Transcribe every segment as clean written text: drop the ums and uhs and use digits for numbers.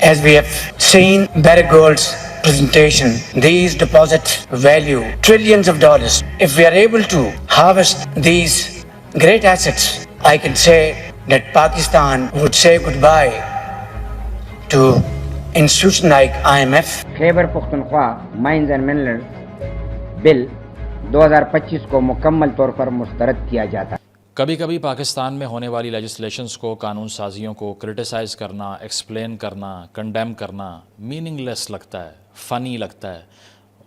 As we have seen Barrick Gold's presentation, these deposits value trillions of dollars. If we are able to harvest these great assets, I can say that Pakistan would say goodbye to institution like IMF. Khyber Pakhtunkhwa mines and mineral bill 2025 کو مکمل طور پر مسترد کیا جاتا ہے۔ کبھی کبھی پاکستان میں ہونے والی لیجسلیشنز کو، قانون سازیوں کو کرٹیسائز کرنا، ایکسپلین کرنا، کنڈیم کرنا میننگ لیس لگتا ہے، فنی لگتا ہے،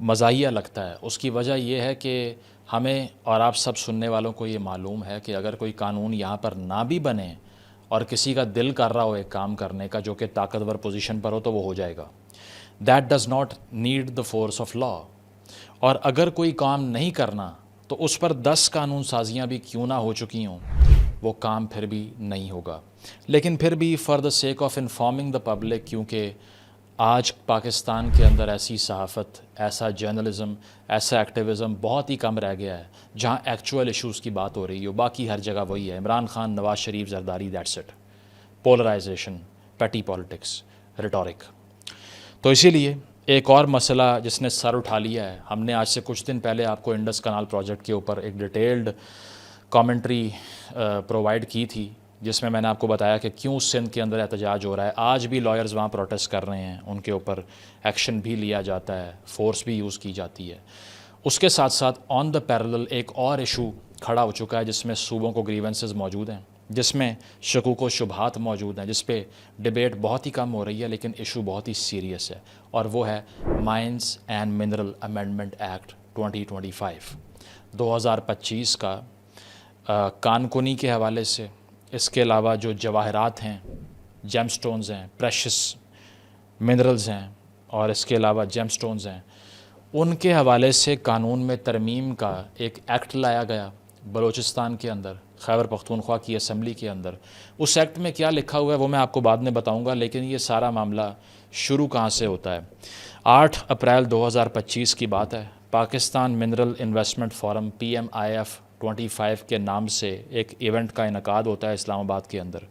مزاحیہ لگتا ہے۔ اس کی وجہ یہ ہے کہ ہمیں اور آپ سب سننے والوں کو یہ معلوم ہے کہ اگر کوئی قانون یہاں پر نہ بھی بنے اور کسی کا دل کر رہا ہو ایک کام کرنے کا جو کہ طاقتور پوزیشن پر ہو تو وہ ہو جائے گا۔ That does not need the force of law. اور اگر کوئی کام نہیں کرنا تو اس پر 10 قانون سازیاں بھی کیوں نہ ہو چکی ہوں، وہ کام پھر بھی نہیں ہوگا۔ لیکن پھر بھی for the sake of informing the public, کیونکہ آج پاکستان کے اندر ایسی صحافت، ایسا جرنلزم، ایسا ایکٹیوزم بہت ہی کم رہ گیا ہے جہاں ایکچوئل ایشوز کی بات ہو رہی ہو، باقی ہر جگہ وہی ہے، Imran Khan, Nawaz Sharif, Zardari, that's it, polarisation, پیٹی پالیٹکس، ریٹورک۔ تو اسی لیے ایک اور مسئلہ جس نے سر اٹھا لیا ہے، ہم نے آج سے کچھ دن پہلے آپ کو انڈس کنال پروجیکٹ کے اوپر ایک ڈیٹیلڈ کامنٹری پرووائڈ کی تھی، جس میں میں نے آپ کو بتایا کہ کیوں سندھ کے اندر احتجاج ہو رہا ہے۔ آج بھی لائرز وہاں پروٹیسٹ کر رہے ہیں، ان کے اوپر ایکشن بھی لیا جاتا ہے، فورس بھی یوز کی جاتی ہے۔ اس کے ساتھ ساتھ آن دا پیرلل ایک اور ایشو کھڑا ہو چکا ہے جس میں صوبوں کو گریونسز موجود ہیں، جس میں شکوک و شبہات موجود ہیں، جس پہ ڈیبیٹ بہت ہی کم ہو رہی ہے لیکن ایشو بہت ہی سیریس ہے، اور وہ ہے mines and mineral amendment act 2025 2025 کا۔ کان کنی کے حوالے سے، اس کے علاوہ جو جواہرات ہیں، جیم سٹونز ہیں، پریشس منرلز ہیں، اور اس کے علاوہ جیم سٹونز ہیں، ان کے حوالے سے قانون میں ترمیم کا ایک ایکٹ لایا گیا بلوچستان کے اندر، خیبر پختونخوا کی اسمبلی کے اندر۔ اس ایکٹ میں کیا لکھا ہوا ہے وہ میں آپ کو بعد میں بتاؤں گا، لیکن یہ سارا معاملہ شروع کہاں سے ہوتا ہے۔ 8 اپریل 2025 کی بات ہے، Pakistan mineral investment forum PMIF 25 کے نام سے ایک ایونٹ کا انعقاد ہوتا ہے اسلام آباد کے اندر،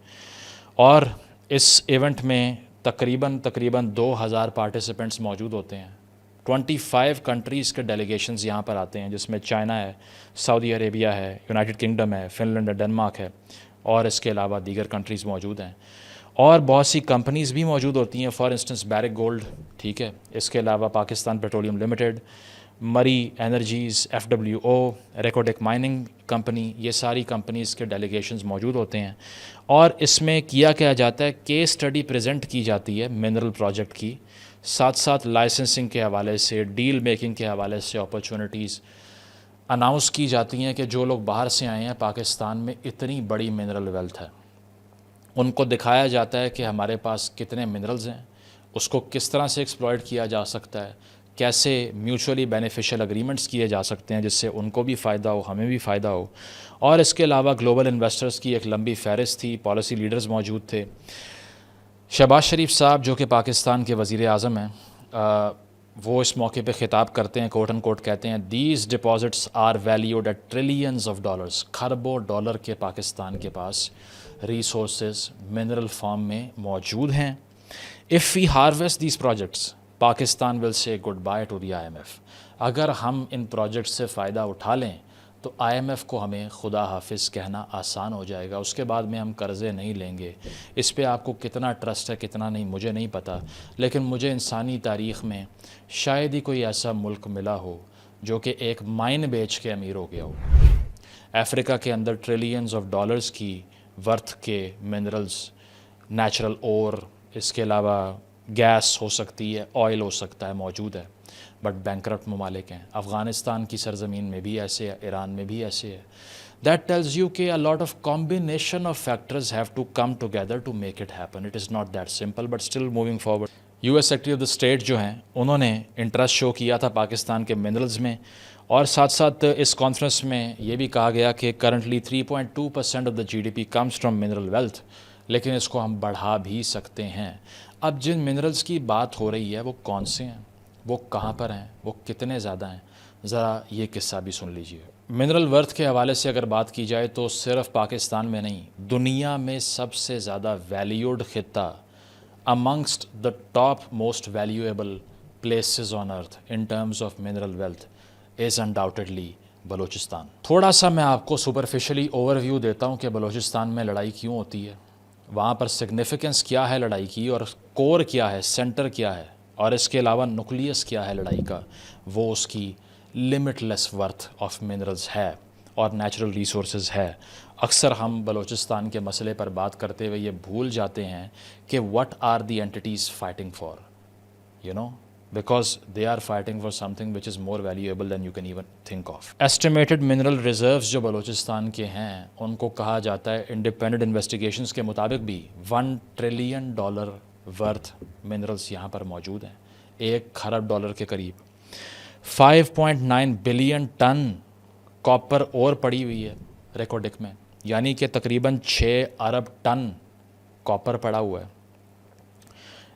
اور اس ایونٹ میں تقریباً 2000 پارٹیسپینٹس موجود ہوتے ہیں۔ 25 کنٹریز کے ڈیلیگیشنز یہاں پر آتے ہیں، جس میں چائنا ہے، سعودی عربیہ ہے، یونائٹڈ کنگڈم ہے، فن لینڈ ہے، ڈنمارک ہے، اور اس کے علاوہ دیگر کنٹریز موجود ہیں، اور بہت سی کمپنیز بھی موجود ہوتی ہیں، فار انسٹنس بیرک گولڈ، ٹھیک ہے، اس کے علاوہ Pakistan petroleum limited, Mari energies, FWO، Reko Diq mining company, یہ ساری کمپنیز کے ڈیلیگیشنز موجود ہوتے ہیں۔ اور اس میں کیا جاتا ہے، کیس اسٹڈی پریزنٹ کی جاتی ہے منرل پروجیکٹ کی، ساتھ ساتھ لائسنسنگ کے حوالے سے، ڈیل میکنگ کے حوالے سے اپرچونٹیز اناؤنس کی جاتی ہیں کہ جو لوگ باہر سے آئے ہیں پاکستان میں اتنی بڑی منرل ویلتھ ہے، ان کو دکھایا جاتا ہے کہ ہمارے پاس کتنے منرلز ہیں، اس کو کس طرح سے ایکسپلائٹ کیا جا سکتا ہے، کیسے میوچولی بینیفیشل اگریمنٹس کیے جا سکتے ہیں جس سے ان کو بھی فائدہ ہو، ہمیں بھی فائدہ ہو۔ اور اس کے علاوہ گلوبل انویسٹرز کی ایک لمبی فہرست تھی، پالیسی لیڈرز موجود تھے۔ شہباز شریف صاحب جو کہ پاکستان کے وزیر اعظم ہیں، وہ اس موقع پہ خطاب کرتے ہیں، کوٹ اینڈ کوٹ کہتے ہیں، these deposits are valued at trillions of dollars, کھربوں ڈالر کے پاکستان کے پاس ریسورسز منرل فارم میں موجود ہیں۔ If we harvest these projects Pakistan will say goodbye to the IMF۔ اگر ہم ان پروجیکٹس سے فائدہ اٹھا لیں تو IMF کو ہمیں خدا حافظ کہنا آسان ہو جائے گا، اس کے بعد میں ہم قرضے نہیں لیں گے۔ اس پہ آپ کو کتنا ٹرسٹ ہے کتنا نہیں مجھے نہیں پتہ، لیکن مجھے انسانی تاریخ میں شاید ہی کوئی ایسا ملک ملا ہو جو کہ ایک مائن بیچ کے امیر ہو گیا ہو۔ افریقہ کے اندر ٹریلینز آف ڈالرز کی ورتھ کے منرلز، نیچرل اور اس کے علاوہ گیس ہو سکتی ہے، آئل ہو سکتا ہے، موجود ہے، بٹ بینکرپٹ ممالک ہیں۔ افغانستان کی سرزمین میں بھی ایسے ہے، ایران میں بھی ایسے ہے۔ دیٹ ٹیلز یو کہ a lot of combination of factors have to come together to make it happen. It is not that simple, but still moving forward. US secretary of the state جو ہیں انہوں نے interest show کیا تھا پاکستان کے minerals میں، اور ساتھ ساتھ اس کانفرنس میں یہ بھی کہا گیا کہ currently 3.2% of the GDP comes from mineral wealth, لیکن اس کو ہم بڑھا بھی سکتے ہیں۔ اب جن منرلز کی بات ہو رہی ہے وہ کون سے ہیں، وہ کہاں پر ہیں، وہ کتنے زیادہ ہیں، ذرا یہ قصہ بھی سن لیجئے۔ منرل ورتھ کے حوالے سے اگر بات کی جائے تو صرف پاکستان میں نہیں، دنیا میں سب سے زیادہ ویلیوڈ خطہ amongst the top most valuable places on earth in terms of mineral wealth is undoubtedly Balochistan. تھوڑا سا میں آپ کو سپرفیشلی اوور ویو دیتا ہوں کہ بلوچستان میں لڑائی کیوں ہوتی ہے, وہاں پر سگنیفیکنس کیا ہے لڑائی کی, اور کور کیا ہے, سینٹر کیا ہے, اور اس کے علاوہ نوکلیس کیا ہے لڑائی کا. وہ اس کی limit less worth of minerals ہے اور نیچرل ریسورسز ہے. اکثر ہم بلوچستان کے مسئلے پر بات کرتے ہوئے یہ بھول جاتے ہیں کہ what are the entities fighting for, because they are fighting for something which is more valuable than you can even think of. Estimated mineral reserves جو بلوچستان کے ہیں ان کو کہا جاتا ہے انڈیپینڈنٹ انویسٹیگیشنز کے مطابق بھی $1 trillion ورتھ منرلز یہاں پر موجود ہیں, $1 کھرب کے قریب. 5.9 بلین ٹن کاپر اور پڑی ہوئی ہے ریکوڈک میں, یعنی کہ تقریباً 6 ارب ٹن کاپر پڑا ہوا ہے.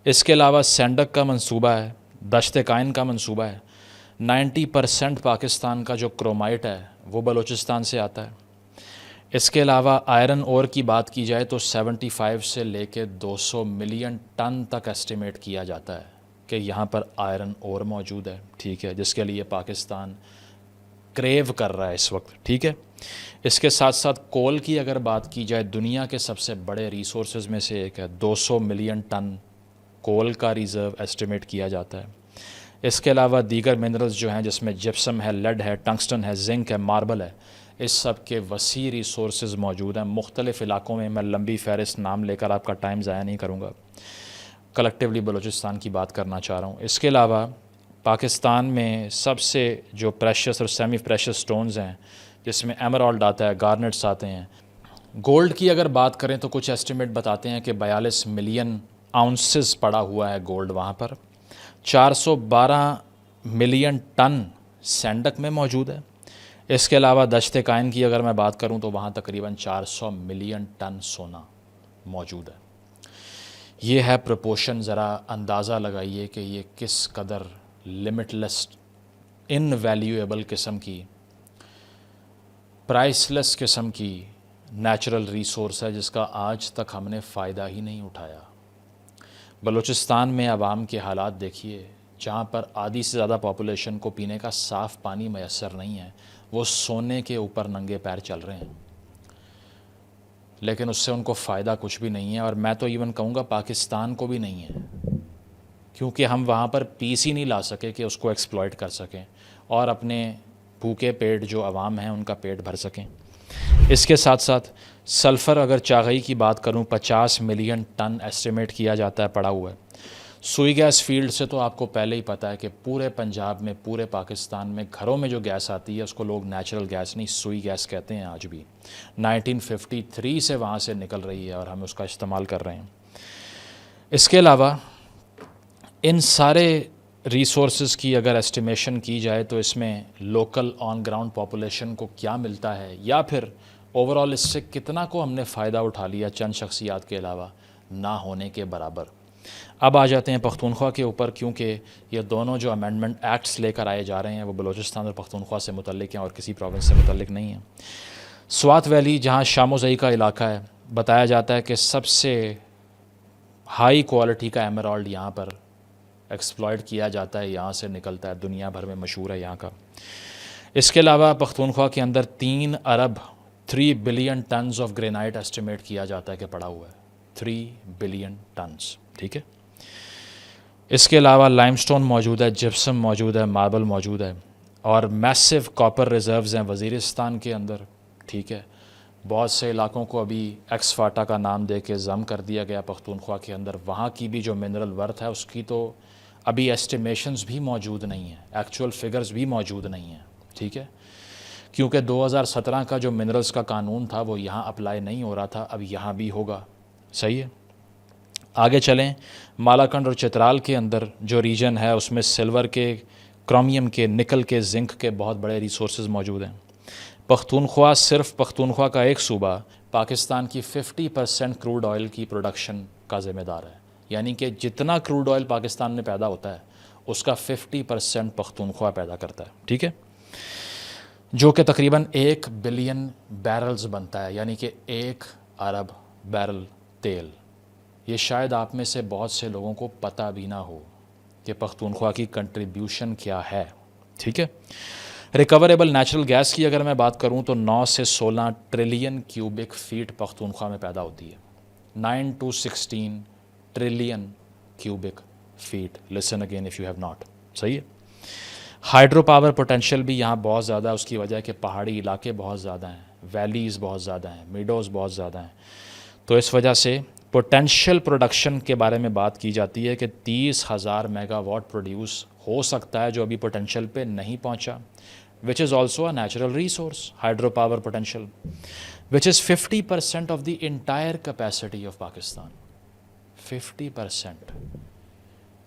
اس کے علاوہ سینڈک کا منصوبہ ہے, دشت قائن کا منصوبہ ہے. 90% پاکستان کا جو کرومائٹ ہے وہ بلوچستان سے آتا ہے. اس کے علاوہ آئرن اور کی بات کی جائے تو 75 سے لے کے 200 ملین ٹن تک ایسٹیمیٹ کیا جاتا ہے کہ یہاں پر آئرن اور موجود ہے, ٹھیک ہے, جس کے لیے پاکستان کریو کر رہا ہے اس وقت, ٹھیک ہے. اس کے ساتھ ساتھ کول کی اگر بات کی جائے, دنیا کے سب سے بڑے ریسورسز میں سے ایک ہے, 200 ملین ٹن کول کا ریزرو ایسٹیمیٹ کیا جاتا ہے. اس کے علاوہ دیگر منرلز جو ہیں جس میں جپسم ہے, لیڈ ہے, ٹنگسٹن ہے, زنک ہے, ماربل ہے, اس سب کے وسیع ریسورسز موجود ہیں مختلف علاقوں میں. میں لمبی فہرست نام لے کر آپ کا ٹائم ضائع نہیں کروں گا, کلیکٹیولی بلوچستان کی بات کرنا چاہ رہا ہوں. اس کے علاوہ پاکستان میں سب سے جو پریشس اور سیمی پریشس سٹونز ہیں جس میں ایمرالڈ آتا ہے, گارنٹس آتے ہیں. گولڈ کی اگر بات کریں تو کچھ ایسٹیمیٹ بتاتے ہیں کہ 42 ملین آؤنسز پڑا ہوا ہے گولڈ وہاں پر. 412 ملین ٹن سینڈک میں موجود ہے. اس کے علاوہ دشت قائن کی اگر میں بات کروں تو وہاں تقریباً 400 ملین ٹن سونا موجود ہے. یہ ہے پروپورشن, ذرا اندازہ لگائیے کہ یہ کس قدر لمٹ لیس ان ویلیویبل قسم کی, پرائس لیس قسم کی نیچرل ریسورس ہے جس کا آج تک ہم نے فائدہ ہی نہیں اٹھایا. بلوچستان میں عوام کے حالات دیکھیے, جہاں پر آدھی سے زیادہ پاپولیشن کو پینے کا صاف پانی میسر نہیں ہے, وہ سونے کے اوپر ننگے پیر چل رہے ہیں, لیکن اس سے ان کو فائدہ کچھ بھی نہیں ہے. اور میں تو ایون کہوں گا پاکستان کو بھی نہیں ہے, کیونکہ ہم وہاں پر پیس ہی نہیں لا سکے کہ اس کو ایکسپلائٹ کر سکیں اور اپنے بھوکے پیٹ جو عوام ہیں ان کا پیٹ بھر سکیں. اس کے ساتھ ساتھ سلفر اگر چاغئی کی بات کروں 50 ملین ٹن ایسٹیمیٹ کیا جاتا ہے پڑا ہوا ہے. سوئی گیس فیلڈ سے تو آپ کو پہلے ہی پتہ ہے کہ پورے پنجاب میں, پورے پاکستان میں گھروں میں جو گیس آتی ہے اس کو لوگ نیچرل گیس نہیں سوئی گیس کہتے ہیں آج بھی. 1953 سے وہاں سے نکل رہی ہے اور ہم اس کا استعمال کر رہے ہیں. اس کے علاوہ ان سارے ریسورسز کی اگر ایسٹیمیشن کی جائے تو اس میں لوکل آن گراؤنڈ پاپولیشن کو کیا ملتا ہے, یا پھر اوور آل اس سے کتنا کو ہم نے فائدہ اٹھا لیا چند شخصیات کے علاوہ, نہ ہونے کے برابر. اب آ جاتے ہیں پختونخوا کے اوپر, کیونکہ یہ دونوں جو امینڈمنٹ ایکٹس لے کر آئے جا رہے ہیں وہ بلوچستان اور پختونخوا سے متعلق ہیں اور کسی پروونس سے متعلق نہیں ہیں. سوات ویلی جہاں شام و زئی کا علاقہ ہے, بتایا جاتا ہے کہ سب سے ہائی کوالٹی کا ایمرالڈ یہاں پر ایکسپلائٹ کیا جاتا ہے, یہاں سے نکلتا ہے, دنیا بھر میں مشہور ہے یہاں کا. اس کے علاوہ پختونخوا کے اندر 3 ارب 3 billion tons of granite estimate کیا جاتا ہے کہ پڑا ہوا ہے, 3 بلین ٹنز, ٹھیک ہے. اس کے علاوہ لائم سٹون موجود ہے, جپسم موجود ہے, ماربل موجود ہے, اور میسو کاپر ریزروز ہیں وزیرستان کے اندر, ٹھیک ہے. بہت سے علاقوں کو ابھی ایکس فاٹا کا نام دے کے ضم کر دیا گیا پختونخوا کے اندر. وہاں کی بھی جو منرل ورتھ ہے اس کی تو ابھی ایسٹیمیشنز بھی موجود نہیں ہیں, ایکچوئل فگرز بھی موجود نہیں ہیں, ٹھیک ہے, کیونکہ 2017 کا جو منرلز کا قانون تھا وہ یہاں اپلائی نہیں ہو رہا تھا, اب یہاں بھی ہوگا, صحیح ہے. آگے چلیں, مالاکنڈ اور چترال کے اندر جو ریجن ہے اس میں سلور کے, کرومیم کے, نکل کے, زنک کے بہت بڑے ریسورسز موجود ہیں. پختونخوا, صرف پختونخوا کا ایک صوبہ پاکستان کی 50% کروڈ آئل کی پروڈکشن کا ذمہ دار ہے, یعنی کہ جتنا کروڈ آئل پاکستان میں پیدا ہوتا ہے اس کا 50% پختونخوا پیدا کرتا ہے, ٹھیک ہے, جو کہ تقریباً 1 بلین بیرلز بنتا ہے, یعنی کہ 1 ارب بیرل تیل. یہ شاید آپ میں سے بہت سے لوگوں کو پتہ بھی نہ ہو کہ پختونخوا کی کنٹریبیوشن کیا ہے. ٹھیک ہے. ریکوریبل نیچرل گیس کی اگر میں بات کروں تو 9 سے 16 ٹریلین کیوبک فیٹ پختونخوا میں پیدا ہوتی ہے. 9 to 16 trillion cubic feet. Listen again if you have not. صحیح ہے. ہائیڈرو پاور پوٹینشیل بھی یہاں بہت زیادہ ہے. اس کی وجہ ہے کہ پہاڑی علاقے بہت زیادہ ہیں, ویلیز بہت زیادہ ہیں, میڈوز بہت زیادہ ہیں. تو اس وجہ سے پوٹینشیل پروڈکشن کے بارے میں بات کی جاتی ہے کہ 30,000 میگا واٹ پروڈیوس ہو سکتا ہے جو ابھی پوٹینشیل پہ نہیں پہنچا, which is also a natural resource, hydropower potential, which is 50% of the entire capacity of Pakistan. 50%.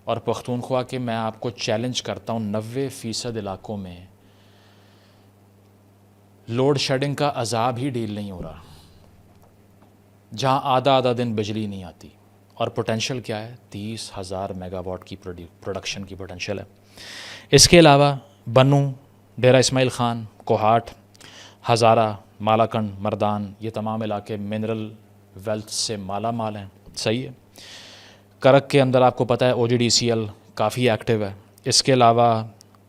اور پختونخوا کے میں آپ کو چیلنج کرتا ہوں 90% علاقوں میں لوڈ شیڈنگ کا عذاب ہی ڈیل نہیں ہو رہا, جہاں آدھا دن بجلی نہیں آتی. اور پوٹینشیل کیا ہے؟ 30,000 میگا واٹ کی پروڈکشن کی پوٹینشیل ہے. اس کے علاوہ بنو, ڈیرہ اسماعیل خان, کوہاٹ, ہزارہ, مالاکنڈ, مردان, یہ تمام علاقے منرل ویلتھ سے مالا مال ہیں. صحیح ہے. کرک کے اندر آپ کو پتہ ہے OGDCL کافی ایکٹیو ہے. اس کے علاوہ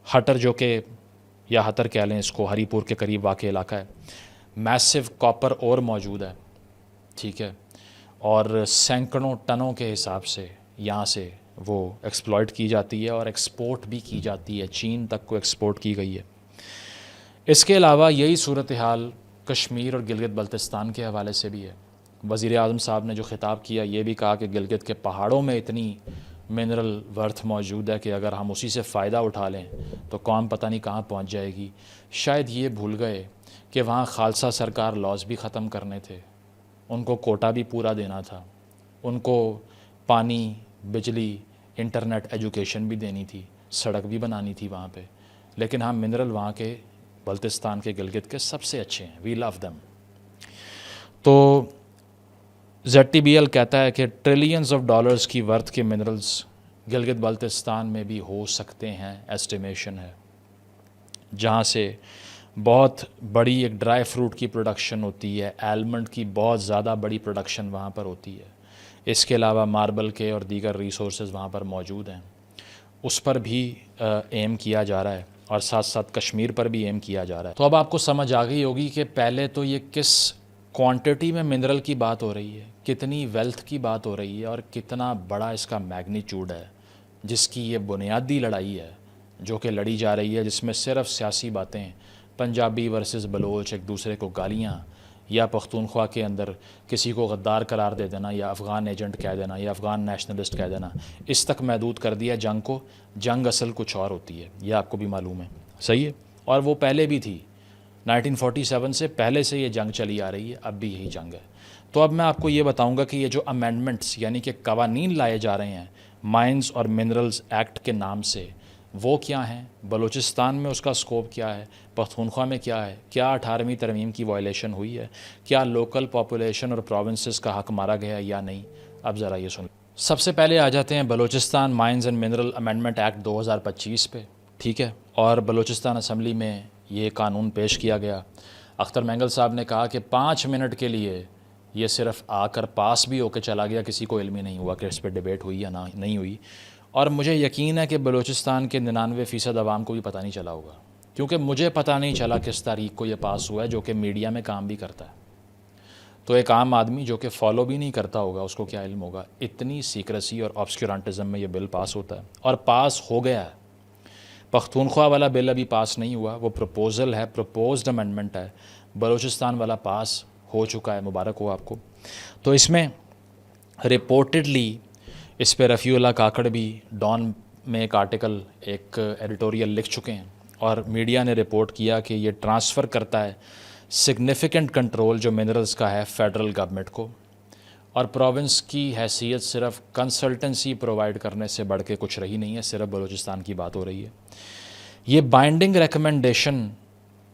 ہٹر, جو کہ یا ہتر کہہ لیں اس کو, ہری پور کے قریب واقع علاقہ ہے, میسو کاپر اور موجود ہے. ٹھیک ہے. اور سینکڑوں ٹنوں کے حساب سے یہاں سے وہ ایکسپلائٹ کی جاتی ہے اور ایکسپورٹ بھی کی جاتی ہے. چین تک کو ایکسپورٹ کی گئی ہے. اس کے علاوہ یہی صورتحال کشمیر اور گلگت بلتستان کے حوالے سے بھی ہے. وزیر اعظم صاحب نے جو خطاب کیا یہ بھی کہا کہ گلگت کے پہاڑوں میں اتنی منرل ورتھ موجود ہے کہ اگر ہم اسی سے فائدہ اٹھا لیں تو قوم پتہ نہیں کہاں پہنچ جائے گی. شاید یہ بھول گئے کہ وہاں خالصہ سرکار لاز بھی ختم کرنے تھے, ان کو کوٹا بھی پورا دینا تھا, ان کو پانی, بجلی, انٹرنیٹ, ایجوکیشن بھی دینی تھی, سڑک بھی بنانی تھی وہاں پہ. لیکن ہم منرل وہاں کے بلتستان کے گلگت کے سب سے اچھے ہیں. وی لو دم. تو ZTBL کہتا ہے کہ ٹریلینز آف ڈالرز کی ورتھ کے منرلز گلگت بلتستان میں بھی ہو سکتے ہیں. ایسٹیمیشن ہے جہاں سے بہت بڑی ایک ڈرائی فروٹ کی پروڈکشن ہوتی ہے, آلمنڈ کی بہت زیادہ بڑی پروڈکشن وہاں پر ہوتی ہے. اس کے علاوہ ماربل کے اور دیگر ریسورسز وہاں پر موجود ہیں, اس پر بھی ایم کیا جا رہا ہے, اور ساتھ ساتھ کشمیر پر بھی ایم کیا جا رہا ہے. تو اب آپ کو سمجھ آ گئی ہوگی کہ پہلے تو یہ کس کوانٹٹی میں منرل کی بات ہو رہی ہے, کتنی ویلتھ کی بات ہو رہی ہے, اور کتنا بڑا اس کا میگنیچیوڈ ہے, جس کی یہ بنیادی لڑائی ہے جو کہ لڑی جا رہی ہے, جس میں صرف سیاسی باتیں, پنجابی ورسز بلوچ, ایک دوسرے کو گالیاں, یا پختونخوا کے اندر کسی کو غدار قرار دے دینا, یا افغان ایجنٹ کہہ دینا, یا افغان نیشنلسٹ کہہ دینا, اس تک محدود کر دیا جنگ کو. جنگ اصل کچھ اور ہوتی ہے, یہ آپ کو بھی معلوم ہے. صحیح ہے. اور وہ پہلے بھی تھی, 1947 سے پہلے سے یہ جنگ چلی آ رہی ہے, اب بھی یہی جنگ ہے. تو اب میں آپ کو یہ بتاؤں گا کہ یہ جو امینڈمنٹس یعنی کہ قوانین لائے جا رہے ہیں مائنز اور منرلز ایکٹ کے نام سے, وہ کیا ہیں, بلوچستان میں اس کا سکوپ کیا ہے, پختونخوا میں کیا ہے, کیا 18ویں ترمیم کی وائلیشن ہوئی ہے, کیا لوکل پاپولیشن اور پروونسز کا حق مارا گیا ہے یا نہیں. اب ذرا یہ سن. سب سے پہلے آ جاتے ہیں Balochistan mines and mineral amendment act 2025 پہ. ٹھیک ہے. اور بلوچستان اسمبلی میں یہ قانون پیش کیا گیا. اختر مینگل صاحب نے کہا کہ 5 منٹ کے لیے یہ صرف آ کر پاس بھی ہو کے چلا گیا, کسی کو علم ہی نہیں ہوا کہ اس پہ ڈیبیٹ ہوئی یا نہیں ہوئی. اور مجھے یقین ہے کہ بلوچستان کے 99% عوام کو بھی پتہ نہیں چلا ہوگا, کیونکہ مجھے پتہ نہیں چلا کس تاریخ کو یہ پاس ہوا ہے, جو کہ میڈیا میں کام بھی کرتا ہے. تو ایک عام آدمی جو کہ فالو بھی نہیں کرتا ہوگا اس کو کیا علم ہوگا. اتنی سیکریسی اور آبسکیورانٹزم میں یہ بل پاس ہوتا ہے, اور پاس ہو گیا ہے. پختونخوا والا بل ابھی پاس نہیں ہوا, وہ پروپوزل ہے, پروپوزڈ امینڈمنٹ ہے. بلوچستان والا پاس ہو چکا ہے, مبارک ہو آپ کو. تو اس میں رپورٹڈلی اس پہ رفیع اللہ کاکڑ بھی ڈان میں ایک آرٹیکل, ایک ایڈیٹوریل لکھ چکے ہیں, اور میڈیا نے رپورٹ کیا کہ یہ ٹرانسفر کرتا ہے سگنیفیکنٹ کنٹرول جو منرلز کا ہے فیڈرل گورنمنٹ کو, اور پروونس کی حیثیت صرف کنسلٹنسی پرووائڈ کرنے سے بڑھ کے کچھ رہی نہیں ہے, صرف بلوچستان کی بات ہو رہی ہے. یہ بائنڈنگ ریکمنڈیشن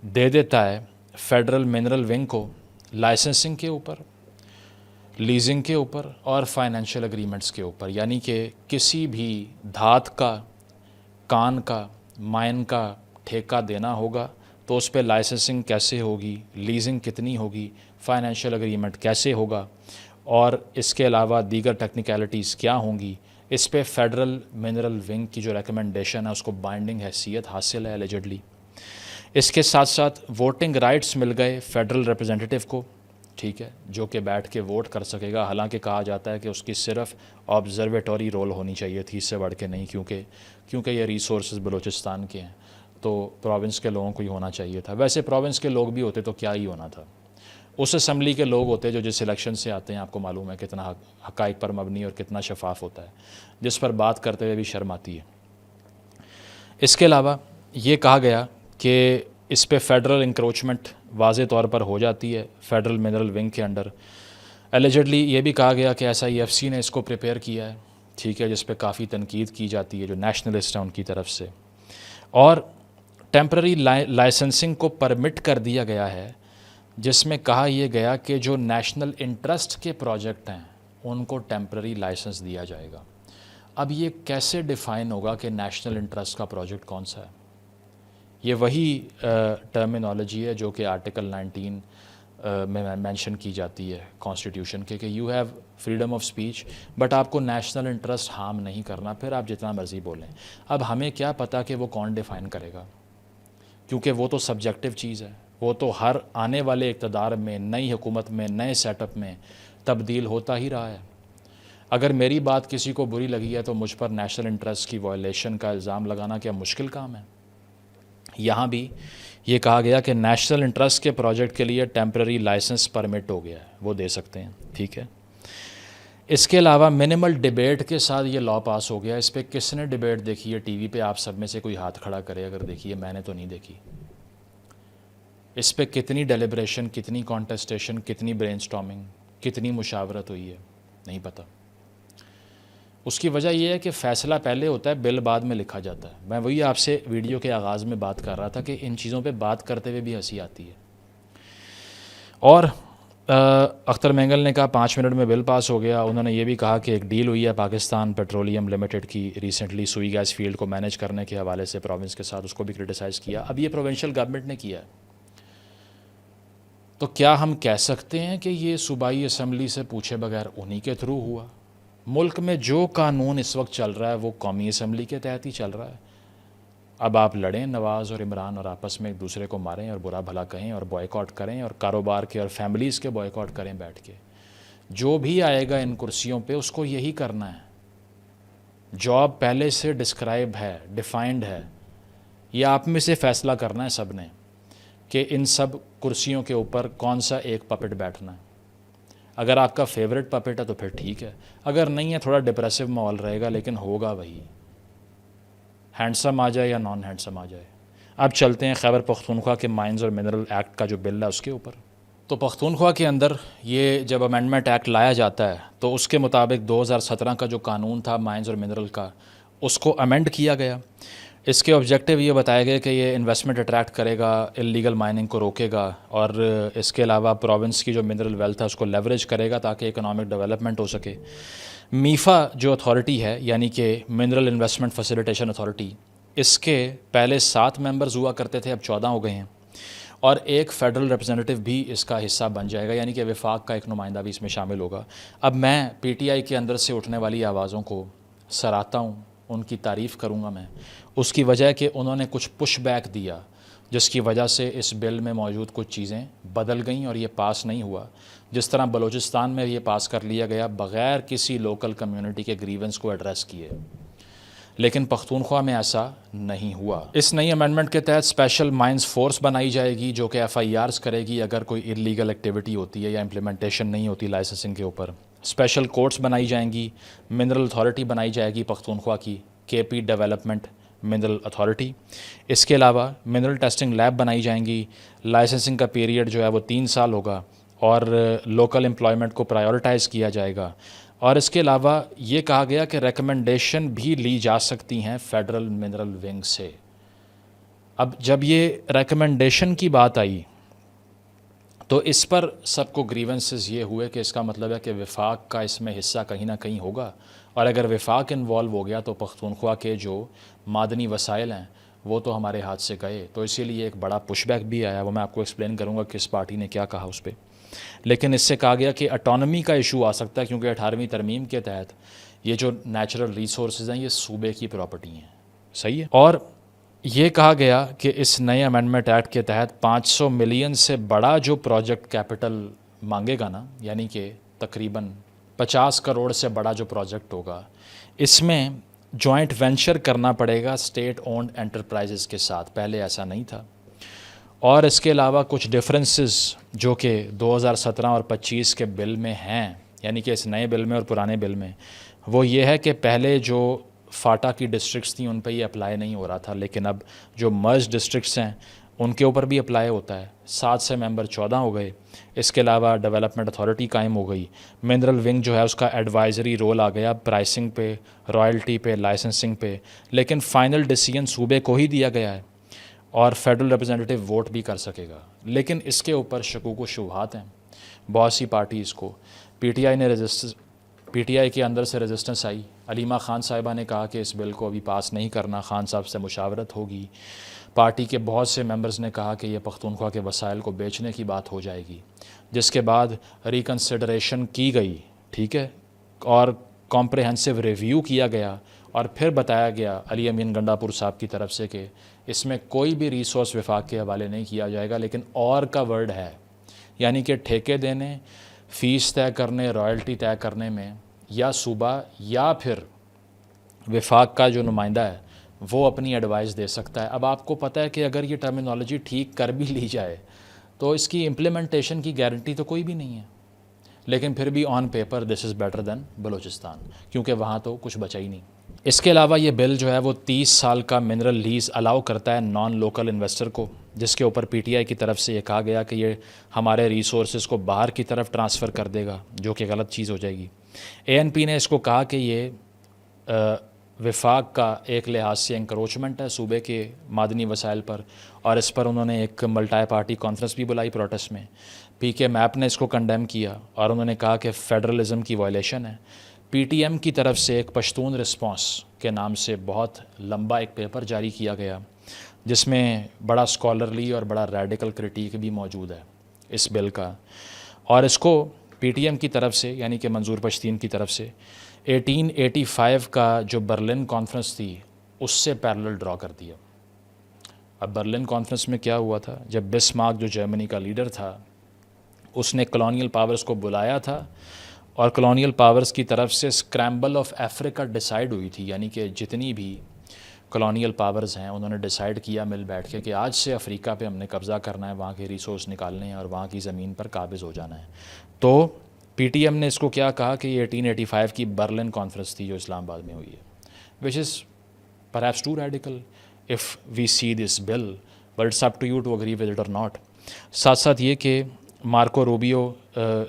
دے دیتا ہے فیڈرل منرل ونگ کو لائسنسنگ کے اوپر, لیزنگ کے اوپر, اور فائنینشیل اگریمنٹس کے اوپر. یعنی کہ کسی بھی دھات کا, کان کا, مائن کا ٹھیکہ دینا ہوگا تو اس پہ لائسنسنگ کیسے ہوگی, لیزنگ کتنی ہوگی, فائنینشیل اگریمنٹ کیسے ہوگا, اور اس کے علاوہ دیگر ٹیکنیکلٹیز کیا ہوں گی، اس پہ فیڈرل منرل ونگ کی جو ریکمنڈیشن ہے اس کو بائنڈنگ حیثیت حاصل ہے ایلیجڈلی۔ اس کے ساتھ ساتھ ووٹنگ رائٹس مل گئے فیڈرل ریپرزینٹیو کو، ٹھیک ہے، جو کہ بیٹھ کے ووٹ کر سکے گا، حالانکہ کہا جاتا ہے کہ اس کی صرف آبزرویٹوری رول ہونی چاہیے تھی، اس سے بڑھ کے نہیں، کیونکہ یہ ریسورسز بلوچستان کے ہیں تو پروونس کے لوگوں کو ہی ہونا چاہیے تھا۔ ویسے پروونس کے لوگ بھی ہوتے تو کیا ہی ہونا تھا، اس اسمبلی کے لوگ ہوتے جو جس الیکشن سے آتے ہیں، آپ کو معلوم ہے کتنا حقائق پر مبنی اور کتنا شفاف ہوتا ہے، جس پر بات کرتے ہوئے بھی شرم آتی ہے۔ اس کے علاوہ یہ کہا گیا کہ اس پہ فیڈرل انکروچمنٹ واضح طور پر ہو جاتی ہے فیڈرل منرل ونگ کے انڈر۔ ایلیجڈلی یہ بھی کہا گیا کہ SIFC نے اس کو پریپیئر کیا ہے، ٹھیک ہے، جس پہ کافی تنقید کی جاتی ہے جو نیشنلسٹ ہیں ان کی طرف سے، اور ٹیمپرری لائسنسنگ کو پرمٹ کر دیا گیا ہے، جس میں کہا یہ گیا کہ جو نیشنل انٹرسٹ کے پروجیکٹ ہیں ان کو ٹیمپرری لائسنس دیا جائے گا۔ اب یہ کیسے ڈیفائن ہوگا کہ نیشنل انٹرسٹ کا پروجیکٹ کون سا ہے؟ یہ وہی ٹرمینالوجی ہے جو کہ آرٹیکل 19 میں مینشن کی جاتی ہے کانسٹیٹیوشن کے، کہ you have freedom of speech but آپ کو نیشنل انٹرسٹ ہارم نہیں کرنا، پھر آپ جتنا مرضی بولیں۔ اب ہمیں کیا پتہ کہ وہ کون ڈیفائن کرے گا، کیونکہ وہ تو سبجیکٹیو چیز ہے، وہ تو ہر آنے والے اقتدار میں، نئی حکومت میں، نئے سیٹ اپ میں تبدیل ہوتا ہی رہا ہے۔ اگر میری بات کسی کو بری لگی ہے تو مجھ پر نیشنل انٹرسٹ کی وائلیشن کا الزام لگانا کیا مشکل کام ہے؟ یہاں بھی یہ کہا گیا کہ نیشنل انٹرسٹ کے پروجیکٹ کے لیے ٹیمپرری لائسنس پرمٹ ہو گیا ہے، وہ دے سکتے ہیں، ٹھیک ہے۔ اس کے علاوہ منیمل ڈیبیٹ کے ساتھ یہ لاء پاس ہو گیا۔ اس پہ کس نے ڈیبیٹ دیکھی ہے ٹی وی پہ؟ آپ سب میں سے کوئی ہاتھ کھڑا کرے اگر دیکھیے، میں نے تو نہیں دیکھی۔ اس پہ کتنی ڈیلیبریشن، کتنی کانٹیسٹیشن، کتنی برین سٹارمنگ، کتنی مشاورت ہوئی ہے، نہیں پتہ۔ اس کی وجہ یہ ہے کہ فیصلہ پہلے ہوتا ہے، بل بعد میں لکھا جاتا ہے۔ میں وہی آپ سے ویڈیو کے آغاز میں بات کر رہا تھا کہ ان چیزوں پہ بات کرتے ہوئے بھی ہنسی آتی ہے۔ اور اختر مینگل نے کہا 5 منٹ میں بل پاس ہو گیا۔ انہوں نے یہ بھی کہا کہ ایک ڈیل ہوئی ہے پاکستان پیٹرولیم لمیٹڈ کی ریسنٹلی سوئی گیس فیلڈ کو مینیج کرنے کے حوالے سے پروونس کے ساتھ، اس کو بھی کرٹیسائز کیا۔ اب یہ پروونشل گورنمنٹ نے کیا ہے، تو کیا ہم کہہ سکتے ہیں کہ یہ صوبائی اسمبلی سے پوچھے بغیر انہی کے تھرو ہوا؟ ملک میں جو قانون اس وقت چل رہا ہے وہ قومی اسمبلی کے تحت ہی چل رہا ہے۔ اب آپ لڑیں نواز اور عمران اور آپس میں ایک دوسرے کو ماریں اور برا بھلا کہیں اور بوائیکاٹ کریں اور کاروبار کے اور فیملیز کے بوائیکاٹ کریں بیٹھ کے، جو بھی آئے گا ان کرسیوں پہ اس کو یہی کرنا ہے۔ جاب پہلے سے ڈسکرائب ہے، ڈیفائنڈ ہے، یہ آپ میں سے فیصلہ کرنا ہے سب نے کہ ان سب کرسیوں کے اوپر کون سا ایک پپٹ بیٹھنا ہے۔ اگر آپ کا فیوریٹ پپٹ ہے تو پھر ٹھیک ہے، اگر نہیں ہے تھوڑا ڈپریسو ماحول رہے گا، لیکن ہوگا وہی، ہینڈسم آ جائے یا نان ہینڈسم آ جائے۔ اب چلتے ہیں خیبر پختونخوا کے مائنز اور منرل ایکٹ کا جو بل ہے اس کے اوپر۔ تو پختونخوا کے اندر یہ جب امینڈمنٹ ایکٹ لایا جاتا ہے تو اس کے مطابق 2017 کا جو قانون تھا مائنز اور منرل کا، اس کو امینڈ کیا گیا۔ اس کے آبجیکٹیو یہ بتایا گیا کہ یہ انویسٹمنٹ اٹریکٹ کرے گا، انلیگل مائننگ کو روکے گا، اور اس کے علاوہ پروونس کی جو منرل ویلتھ ہے اس کو لیوریج کرے گا تاکہ اکنامک ڈیولپمنٹ ہو سکے۔ میفا جو اتھارٹی ہے، یعنی کہ منرل انویسٹمنٹ فیسیلیٹیشن اتھارٹی، اس کے پہلے 7 ممبرز ہوا کرتے تھے، اب 14 ہو گئے ہیں، اور ایک فیڈرل ریپرزینٹیو بھی اس کا حصہ بن جائے گا، یعنی کہ وفاق کا ایک نمائندہ بھی اس میں شامل ہوگا۔ اب میں پی ٹی آئی کے اندر سے اٹھنے والی آوازوں کو سراہتا ہوں، ان کی تعریف کروں گا میں، اس کی وجہ ہے کہ انہوں نے کچھ پش بیک دیا جس کی وجہ سے اس بل میں موجود کچھ چیزیں بدل گئیں اور یہ پاس نہیں ہوا۔ جس طرح بلوچستان میں یہ پاس کر لیا گیا بغیر کسی لوکل کمیونٹی کے گریونس کو ایڈریس کیے، لیکن پختونخوا میں ایسا نہیں ہوا۔ اس نئی امینڈمنٹ کے تحت اسپیشل مائنز فورس بنائی جائے گی جو کہ FIRs کرے گی اگر کوئی انلیگل ایکٹیویٹی ہوتی ہے یا امپلیمنٹیشن نہیں ہوتی لائسنسنگ کے اوپر۔ اسپیشل کورٹس بنائی جائیں گی، منرل اتھارٹی بنائی جائے گی پختونخوا کی، KP ڈیولپمنٹ منرل اتھارٹی۔ اس کے علاوہ منرل ٹیسٹنگ لیب بنائی جائیں گی، لائسنسنگ کا پیریڈ جو ہے وہ 3 سال ہوگا، اور لوکل امپلائمنٹ کو پرائیورٹائز کیا جائے گا۔ اور اس کے علاوہ یہ کہا گیا کہ ریکمنڈیشن بھی لی جا سکتی ہیں فیڈرل منرل ونگ سے۔ اب جب یہ ریکمنڈیشن کی بات آئی تو اس پر سب کو گریونسز یہ ہوئے کہ اس کا مطلب ہے کہ وفاق کا اس میں حصہ کہیں نہ کہیں ہوگا، اور اگر وفاق انوالو ہو گیا تو پختونخوا کے جو معدنی وسائل ہیں وہ تو ہمارے ہاتھ سے گئے۔ تو اسی لیے ایک بڑا پش بیک بھی آیا، وہ میں آپ کو ایکسپلین کروں گا کس پارٹی نے کیا کہا اس پہ۔ لیکن اس سے کہا گیا کہ اٹانومی کا ایشو آ سکتا ہے کیونکہ 18ویں ترمیم کے تحت یہ جو نیچرل ریسورسز ہیں یہ صوبے کی پراپرٹی ہیں. صحیح ہے. اور یہ کہا گیا کہ اس نئے امینڈمنٹ ایکٹ کے تحت 500 ملین سے بڑا جو پروجیکٹ کیپٹل مانگے گا نا، یعنی کہ تقریباً 50 کروڑ سے بڑا جو پروجیکٹ ہوگا، اس میں جوائنٹ وینچر کرنا پڑے گا اسٹیٹ اونڈ انٹرپرائزز کے ساتھ. پہلے ایسا نہیں تھا. اور اس کے علاوہ کچھ ڈفرینسز جو کہ 2017 اور 25 کے بل میں ہیں، یعنی کہ اس نئے بل میں اور پرانے بل میں، وہ یہ ہے کہ پہلے جو فاٹا کی ڈسٹرکٹس تھیں ان پہ یہ اپلائی نہیں ہو رہا تھا، لیکن اب جو مرج ڈسٹرکٹس ہیں ان کے اوپر بھی اپلائی ہوتا ہے. 7 سے ممبر 14 ہو گئے. اس کے علاوہ ڈیولپمنٹ اتھارٹی قائم ہو گئی. منرل ونگ جو ہے اس کا ایڈوائزری رول آ گیا پرائسنگ پہ، رائلٹی پہ، لائسنسنگ پہ، لیکن فائنل ڈیسیجن صوبے کو ہی دیا گیا ہے اور فیڈرل ریپرزینٹیو ووٹ بھی کر سکے گا. لیکن اس کے اوپر شکوک و شبہات ہیں. بہت سی پارٹیز کو پی ٹی آئی کے اندر سے ریزسٹنس آئی. علیمہ خان صاحبہ نے کہا کہ اس بل کو ابھی پاس نہیں کرنا، خان صاحب سے مشاورت ہوگی. پارٹی کے بہت سے ممبرز نے کہا کہ یہ پختونخوا کے وسائل کو بیچنے کی بات ہو جائے گی، جس کے بعد ریکنسیڈریشن کی گئی، ٹھیک ہے، اور کمپریہنسو ریویو کیا گیا اور پھر بتایا گیا علی امین گنڈا پور صاحب کی طرف سے کہ اس میں کوئی بھی ریسورس وفاق کے حوالے نہیں کیا جائے گا، لیکن اور کا ورڈ ہے، یعنی کہ ٹھیکے دینے، فیس طے کرنے، رائلٹی طے کرنے میں یا صوبہ یا پھر وفاق کا جو نمائندہ ہے وہ اپنی ایڈوائز دے سکتا ہے. اب آپ کو پتہ ہے کہ اگر یہ ٹرمینالوجی ٹھیک کر بھی لی جائے تو اس کی امپلیمنٹیشن کی گارنٹی تو کوئی بھی نہیں ہے، لیکن پھر بھی on paper this is better than Balochistan, کیونکہ وہاں تو کچھ بچا ہی نہیں. اس کے علاوہ یہ بل جو ہے وہ 30 سال کا منرل لیز الاؤ کرتا ہے نان لوکل انویسٹر کو، جس کے اوپر پی ٹی آئی کی طرف سے یہ کہا گیا کہ یہ ہمارے ریسورسز کو باہر کی طرف ٹرانسفر کر دے گا، جو کہ غلط چیز ہو جائے گی. اے این پی نے اس کو کہا کہ یہ وفاق کا ایک لحاظ سے انکروچمنٹ ہے صوبے کے معدنی وسائل پر، اور اس پر انہوں نے ایک ملٹائی پارٹی کانفرنس بھی بلائی پروٹیسٹ میں. پی کے میپ نے اس کو کنڈیم کیا اور انہوں نے کہا کہ فیڈرلزم کی وائلیشن ہے. پی ٹی ایم کی طرف سے ایک پشتون رسپانس کے نام سے بہت لمبا ایک پیپر جاری کیا گیا، جس میں بڑا اسکالرلی اور بڑا ریڈیکل کرٹیک بھی موجود ہے اس بل کا. اور اس کو پی ٹی ایم کی طرف سے، یعنی کہ منظور پشتین کی طرف سے 1885 کا جو برلن کانفرنس تھی اس سے پیرلل ڈرا کر دیا. اب برلن کانفرنس میں کیا ہوا تھا، جب بسمارک جو جرمنی کا لیڈر تھا اس نے کلونیل پاورز کو بلایا تھا اور کلونیل پاورز کی طرف سے اسکریمبل آف افریقہ ڈیسائیڈ ہوئی تھی، یعنی کہ جتنی بھی کلونیل پاورز ہیں انہوں نے ڈیسائیڈ کیا مل بیٹھ کے کہ آج سے افریقہ پہ ہم نے قبضہ کرنا ہے، وہاں کے ریسورس نکالنے ہیں اور وہاں کی زمین پر قابض ہو جانا ہے. تو پی ٹی ایم نے اس کو کیا کہا کہ یہ 1885 کی برلن کانفرنس تھی جو اسلام آباد میں ہوئی ہے، وچ از perhaps too radical if we see this bill, but it's up to you to agree with it or not. ساتھ ساتھ یہ کہ مارکو روبیو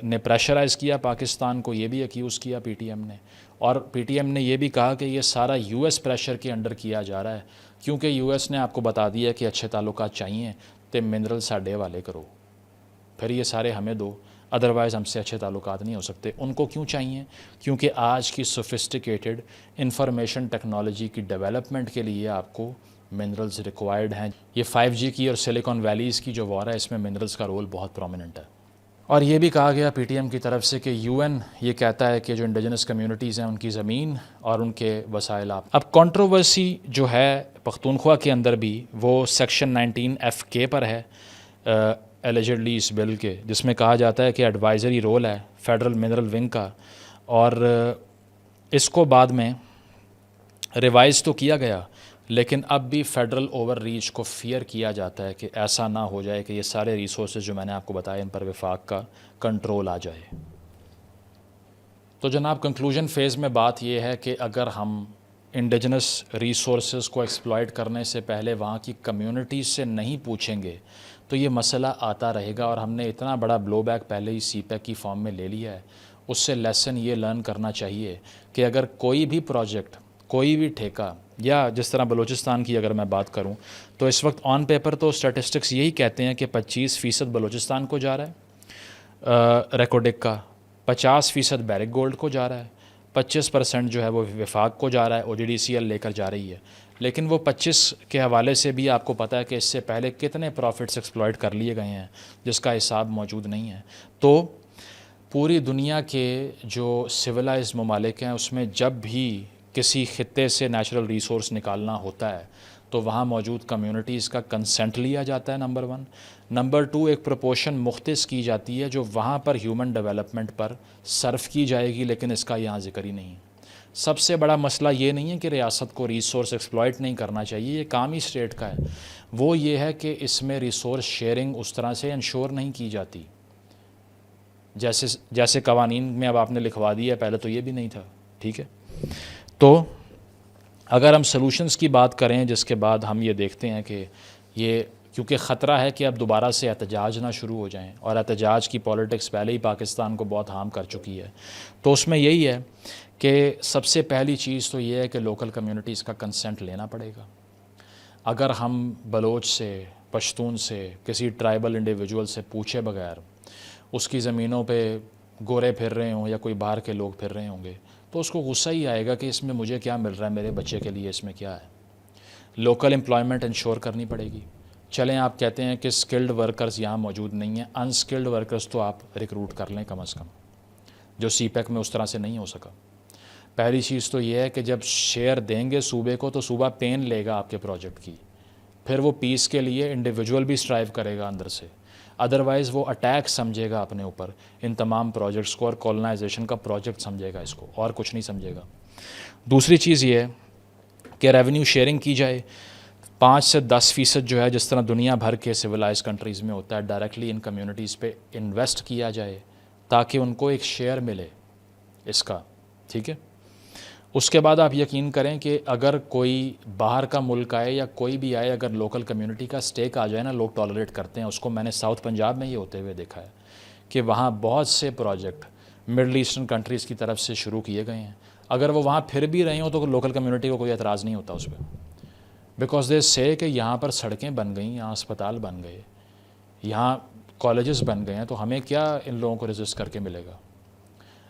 نے پریشرائز کیا پاکستان کو، یہ بھی ایکیوز کیا پی ٹی ایم نے، اور پی ٹی ایم نے یہ بھی کہا کہ یہ سارا یو ایس پریشر کے انڈر کیا جا رہا ہے، کیونکہ یو ایس نے آپ کو بتا دیا کہ اچھے تعلقات چاہیے تو منرل ساڈے والے کرو، پھر یہ سارے ہمیں دو، ادروائز ہم سے اچھے تعلقات نہیں ہو سکتے. ان کو کیوں چاہیے؟ کیونکہ آج کی سوفسٹیکیٹڈ انفارمیشن ٹیکنالوجی کی ڈیولپمنٹ کے لیے آپ کو منرلز ریکوائرڈ ہیں. یہ 5G کی اور سلیکان ویلیز کی جو وار ہے اس میں منرلز کا رول بہت پرومیننٹ ہے. اور یہ بھی کہا گیا پی ٹی ایم کی طرف سے کہ یو این یہ کہتا ہے کہ جو انڈیجنس کمیونٹیز ہیں ان کی زمین اور ان کے وسائل آپ. اب کنٹروورسی جو ہے پختونخوا کے اندر بھی وہ سیکشن 19F پر ہے ایلیجڈلی اس بل کے، جس میں کہا جاتا ہے کہ ایڈوائزری رول ہے فیڈرل منرل ونگ کا، اور اس کو بعد میں ریوائز تو کیا گیا لیکن اب بھی فیڈرل اوور ریچ کو فیئر کیا جاتا ہے کہ ایسا نہ ہو جائے کہ یہ سارے ریسورسز جو میں نے آپ کو بتایا ان پر وفاق کا کنٹرول آ جائے. تو جناب کنکلوژن فیز میں بات یہ ہے کہ اگر ہم انڈیجنس ریسورسز کو ایکسپلائٹ کرنے سے پہلے وہاں کی کمیونٹیز سے نہیں پوچھیں گے تو یہ مسئلہ آتا رہے گا، اور ہم نے اتنا بڑا بلو بیک پہلے ہی سی پیک کی فارم میں لے لیا ہے. اس سے لیسن یہ لرن کرنا چاہیے کہ اگر کوئی بھی پروجیکٹ، کوئی بھی ٹھیکہ، یا جس طرح بلوچستان کی اگر میں بات کروں تو اس وقت آن پیپر تو اسٹیٹسٹکس یہی کہتے ہیں کہ 25% بلوچستان کو جا رہا ہے ریکوڈک کا، 50% بیرک گولڈ کو جا رہا ہے، 25% جو ہے وہ وفاق کو جا رہا ہے, OGDCL لے کر جا رہی ہے, لیکن وہ 25 کے حوالے سے بھی آپ کو پتہ ہے کہ اس سے پہلے کتنے پروفٹس ایکسپلائٹ کر لیے گئے ہیں جس کا حساب موجود نہیں ہے. تو پوری دنیا کے جو سویلائزڈ ممالک ہیں اس میں جب بھی کسی خطے سے نیچرل ریسورس نکالنا ہوتا ہے تو وہاں موجود کمیونٹیز کا کنسنٹ لیا جاتا ہے, نمبر 1. نمبر 2, ایک پروپورشن مختص کی جاتی ہے جو وہاں پر ہیومن ڈیولپمنٹ پر صرف کی جائے گی, لیکن اس کا یہاں ذکر ہی نہیں. سب سے بڑا مسئلہ یہ نہیں ہے کہ ریاست کو ریسورس ایکسپلائٹ نہیں کرنا چاہیے, یہ کام ہی اسٹیٹ کا ہے. وہ یہ ہے کہ اس میں ریسورس شیئرنگ اس طرح سے انشور نہیں کی جاتی جیسے قوانین میں اب آپ نے لکھوا دیا ہے, پہلے تو یہ بھی نہیں تھا. ٹھیک ہے, تو اگر ہم سلوشنز کی بات کریں جس کے بعد ہم یہ دیکھتے ہیں کہ یہ کیونکہ خطرہ ہے کہ اب دوبارہ سے احتجاج نہ شروع ہو جائیں, اور احتجاج کی پولیٹکس پہلے ہی پاکستان کو بہت ہارم کر چکی ہے, تو اس میں یہی ہے کہ سب سے پہلی چیز تو یہ ہے کہ لوکل کمیونٹیز کا کنسنٹ لینا پڑے گا. اگر ہم بلوچ سے, پشتون سے, کسی ٹرائبل انڈیویجول سے پوچھے بغیر اس کی زمینوں پہ گورے پھر رہے ہوں یا کوئی باہر کے لوگ پھر رہے ہوں گے تو اس کو غصہ ہی آئے گا کہ اس میں مجھے کیا مل رہا ہے, میرے بچے کے لیے اس میں کیا ہے. لوکل امپلائمنٹ انشور کرنی پڑے گی. چلیں آپ کہتے ہیں کہ اسکلڈ ورکرز یہاں موجود نہیں ہیں, انسکلڈ ورکرز تو آپ ریکروٹ کر لیں کم از کم, جو سی پیک میں اس طرح سے نہیں ہو سکا. پہلی چیز تو یہ ہے کہ جب شیئر دیں گے صوبے کو تو صوبہ پین لے گا آپ کے پروجیکٹ کی, پھر وہ پیس کے لیے انڈیویجول بھی اسٹرائیو کرے گا اندر سے, ادروائز وہ اٹیک سمجھے گا اپنے اوپر ان تمام پروجیکٹس کو, اور کولونائزیشن کا پروجیکٹ سمجھے گا اس کو, اور کچھ نہیں سمجھے گا. دوسری چیز یہ ہے کہ ریونیو شیئرنگ کی جائے, 5 سے 10% جو ہے جس طرح دنیا بھر کے سویلائز کنٹریز میں ہوتا ہے ڈائریکٹلی ان کمیونٹیز پہ انویسٹ کیا جائے تاکہ ان کو ایک شیئر ملے اس کا. ٹھیک ہے, اس کے بعد آپ یقین کریں کہ اگر کوئی باہر کا ملک آئے یا کوئی بھی آئے, اگر لوکل کمیونٹی کا سٹیک آ جائے نا, لوگ ٹالریٹ کرتے ہیں اس کو. میں نے ساؤتھ پنجاب میں یہ ہوتے ہوئے دیکھا ہے کہ وہاں بہت سے پروجیکٹ مڈل ایسٹرن کنٹریز کی طرف سے شروع کیے گئے ہیں, اگر وہ وہاں پھر بھی رہے ہوں تو لوکل کمیونٹی کو کوئی اعتراض نہیں ہوتا اس پہ, بیکاز دے سے کہ یہاں پر سڑکیں بن گئیں, یہاں اسپتال بن گئے, یہاں کالجز بن گئے ہیں, تو ہمیں کیا ان لوگوں کو رجسٹ کر کے ملے گا.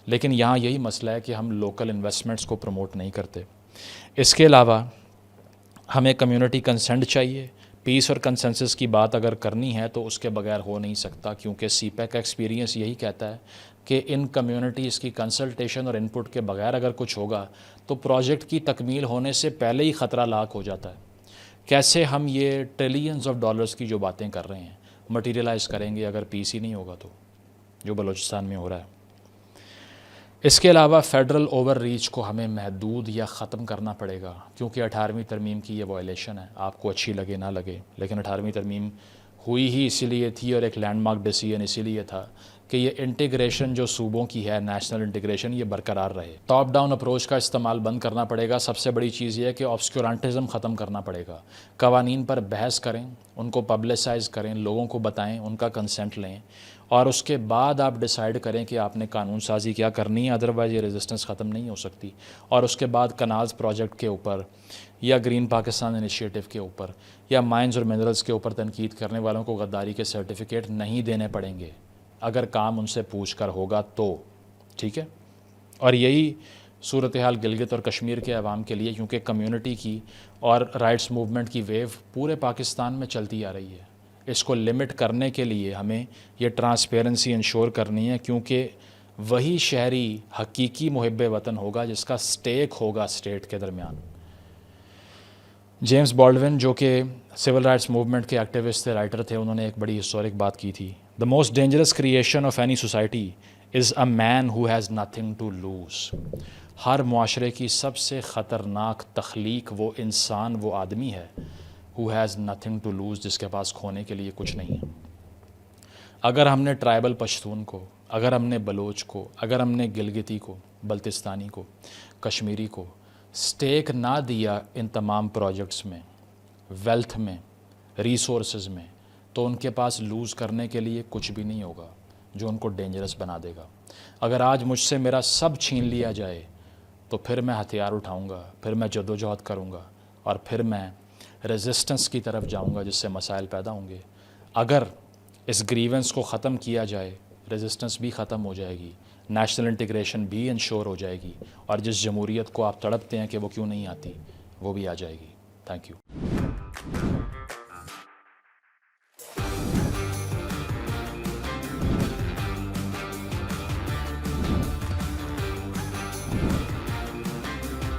لیکن یہاں یہی مسئلہ ہے کہ ہم لوکل انویسٹمنٹس کو پروموٹ نہیں کرتے. اس کے علاوہ ہمیں کمیونٹی کنسنٹ چاہیے. پیس اور کنسنسس کی بات اگر کرنی ہے تو اس کے بغیر ہو نہیں سکتا, کیونکہ سی پیک کا ایکسپیرینس یہی کہتا ہے کہ ان کمیونٹیز کی کنسلٹیشن اور ان پٹ کے بغیر اگر کچھ ہوگا تو پروجیکٹ کی تکمیل ہونے سے پہلے ہی خطرہ لاحق ہو جاتا ہے. کیسے ہم یہ ٹریلینز آف ڈالرز کی جو باتیں کر رہے ہیں مٹیریلائز کریں گے اگر پیس ہی نہیں ہوگا تو, جو بلوچستان میں ہو رہا ہے. اس کے علاوہ فیڈرل اوور ریچ کو ہمیں محدود یا ختم کرنا پڑے گا, کیونکہ 18ویں ترمیم کی یہ وائلیشن ہے, آپ کو اچھی لگے نہ لگے, لیکن 18ویں ترمیم ہوئی ہی اسی لیے تھی, اور ایک لینڈ مارک ڈیسیژن اسی لیے تھا کہ یہ انٹیگریشن جو صوبوں کی ہے, نیشنل انٹیگریشن, یہ برقرار رہے. ٹاپ ڈاؤن اپروچ کا استعمال بند کرنا پڑے گا. سب سے بڑی چیز یہ ہے کہ آبسکیورانٹزم ختم کرنا پڑے گا. قوانین پر بحث کریں, ان کو پبلسائز کریں, لوگوں کو بتائیں, ان کا کنسنٹ لیں, اور اس کے بعد آپ ڈیسائیڈ کریں کہ آپ نے قانون سازی کیا کرنی ہے, ادروائز یہ ریزسٹنس ختم نہیں ہو سکتی. اور اس کے بعد کنالز پروجیکٹ کے اوپر یا گرین پاکستان انیشیٹو کے اوپر یا مائنز اور منرلز کے اوپر تنقید کرنے والوں کو غداری کے سرٹیفکیٹ نہیں دینے پڑیں گے اگر کام ان سے پوچھ کر ہوگا تو. ٹھیک ہے, اور یہی صورتحال گلگت اور کشمیر کے عوام کے لیے, کیونکہ کمیونٹی کی اور رائٹس موومنٹ کی ویو پورے پاکستان میں چلتی آ رہی ہے. اس کو لمٹ کرنے کے لیے ہمیں یہ ٹرانسپیرنسی انشور کرنی ہے, کیونکہ وہی شہری حقیقی محب وطن ہوگا جس کا سٹیک ہوگا اسٹیٹ کے درمیان. جیمز بالڈون جو کہ سول رائٹس موومنٹ کے ایکٹیوسٹ تھے, رائٹر تھے, انہوں نے ایک بڑی ہسٹورک بات کی تھی. The most dangerous creation of any society is a man who has nothing to lose. ہر معاشرے کی سب سے خطرناک تخلیق وہ انسان, وہ آدمی ہے who has nothing to lose, جس کے پاس کھونے کے لیے کچھ نہیں ہے. اگر ہم نے ٹرائبل پشتون کو, اگر ہم نے بلوچ کو, اگر ہم نے گلگتی کو, بلتستانی کو, کشمیری کو سٹیک نہ دیا ان تمام پروجیکٹس میں, ویلتھ میں, ریسورسز میں, تو ان کے پاس لوز کرنے کے لیے کچھ بھی نہیں ہوگا جو ان کو ڈینجرس بنا دے گا. اگر آج مجھ سے میرا سب چھین لیا جائے تو پھر میں ہتھیار اٹھاؤں گا, پھر میں جدوجہد کروں گا, اور پھر میں ریزسٹنس کی طرف جاؤں گا جس سے مسائل پیدا ہوں گے. اگر اس گریونس کو ختم کیا جائے ریزسٹنس بھی ختم ہو جائے گی, نیشنل انٹیگریشن بھی انشور ہو جائے گی، اور جس جمہوریت کو آپ تڑپتے ہیں کہ وہ کیوں نہیں آتی، وہ بھی آ جائے گی. Thank you.